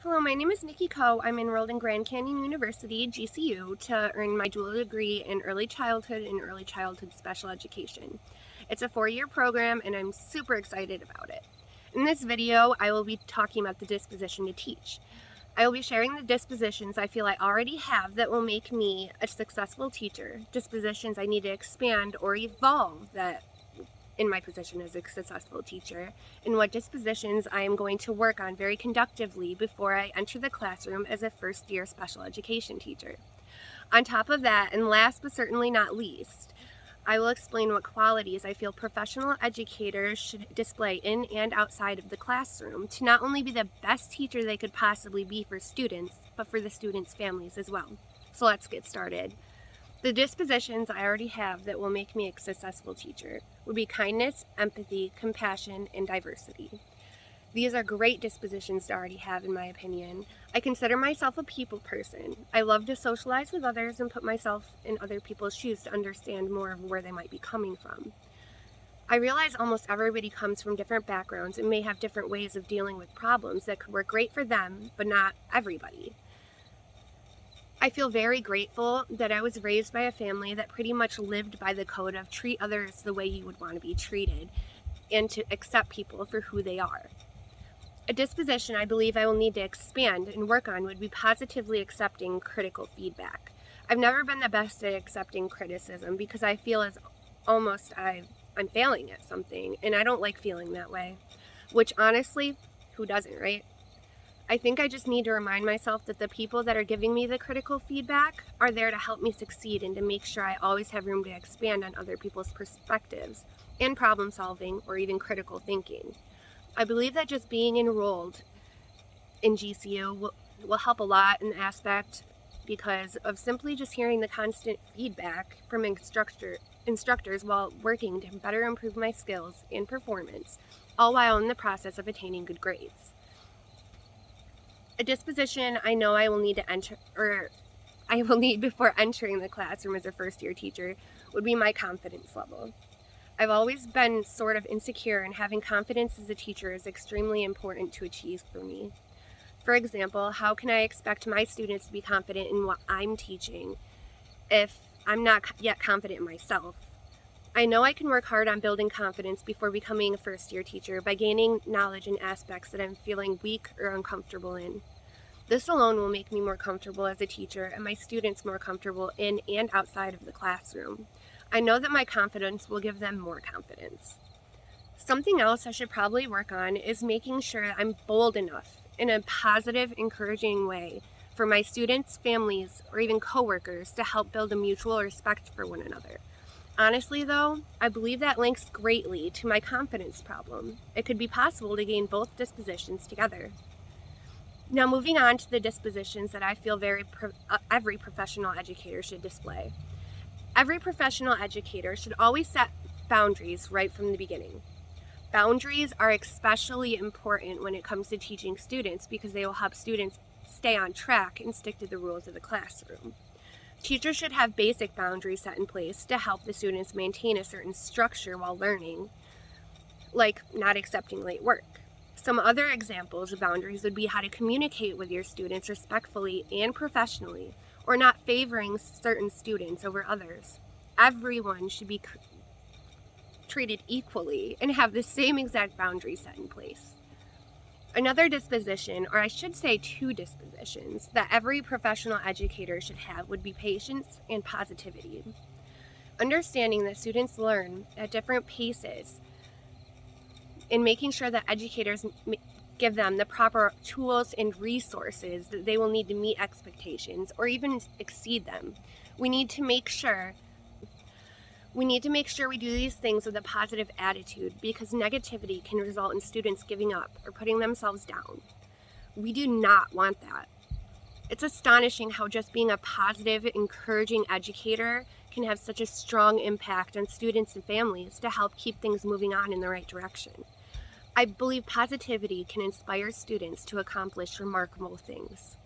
Hello, my name is Nikki Coe. I'm enrolled in Grand Canyon University, GCU, to earn my dual degree in early childhood and early childhood special education. It's a 4-year program and I'm super excited about it. In this video, I will be talking about the disposition to teach. I will be sharing the dispositions I feel I already have that will make me a successful teacher, dispositions I need to expand or evolve that in my position as a successful teacher, and what dispositions I am going to work on very conductively before I enter the classroom as a first-year special education teacher. On top of that, and last but certainly not least, I will explain what qualities I feel professional educators should display in and outside of the classroom to not only be the best teacher they could possibly be for students, but for the students' families as well. So let's get started. The dispositions I already have that will make me a successful teacher would be kindness, empathy, compassion, and diversity. These are great dispositions to already have, in my opinion. I consider myself a people person. I love to socialize with others and put myself in other people's shoes to understand more of where they might be coming from. I realize almost everybody comes from different backgrounds and may have different ways of dealing with problems that could work great for them, but not everybody. I feel very grateful that I was raised by a family that pretty much lived by the code of treat others the way you would want to be treated and to accept people for who they are. A disposition I believe I will need to expand and work on would be positively accepting critical feedback. I've never been the best at accepting criticism because I feel as almost I'm failing at something, and I don't like feeling that way, which honestly, who doesn't, right? I think I just need to remind myself that the people that are giving me the critical feedback are there to help me succeed and to make sure I always have room to expand on other people's perspectives and problem solving or even critical thinking. I believe that just being enrolled in GCU will help a lot in the aspect because of simply just hearing the constant feedback from instructors while working to better improve my skills and performance, all while in the process of attaining good grades. A disposition I know I will need before entering the classroom as a first-year teacher would be my confidence level. I've always been sort of insecure, and having confidence as a teacher is extremely important to achieve for me. For example, how can I expect my students to be confident in what I'm teaching if I'm not yet confident in myself? I know I can work hard on building confidence before becoming a first-year teacher by gaining knowledge in aspects that I'm feeling weak or uncomfortable in. This alone will make me more comfortable as a teacher and my students more comfortable in and outside of the classroom. I know that my confidence will give them more confidence. Something else I should probably work on is making sure I'm bold enough in a positive, encouraging way for my students, families, or even coworkers to help build a mutual respect for one another. Honestly, though, I believe that links greatly to my confidence problem. It could be possible to gain both dispositions together. Now, moving on to the dispositions that I feel every professional educator should display. Every professional educator should always set boundaries right from the beginning. Boundaries are especially important when it comes to teaching students because they will help students stay on track and stick to the rules of the classroom. Teachers should have basic boundaries set in place to help the students maintain a certain structure while learning, like not accepting late work. Some other examples of boundaries would be how to communicate with your students respectfully and professionally, or not favoring certain students over others. Everyone should be treated equally and have the same exact boundaries set in place. Another disposition, or I should say 2 dispositions, that every professional educator should have would be patience and positivity. Understanding that students learn at different paces and making sure that educators give them the proper tools and resources that they will need to meet expectations or even exceed them. We need to make sure we do these things with a positive attitude because negativity can result in students giving up or putting themselves down. We do not want that. It's astonishing how just being a positive, encouraging educator can have such a strong impact on students and families to help keep things moving on in the right direction. I believe positivity can inspire students to accomplish remarkable things.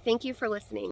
Thank you for listening.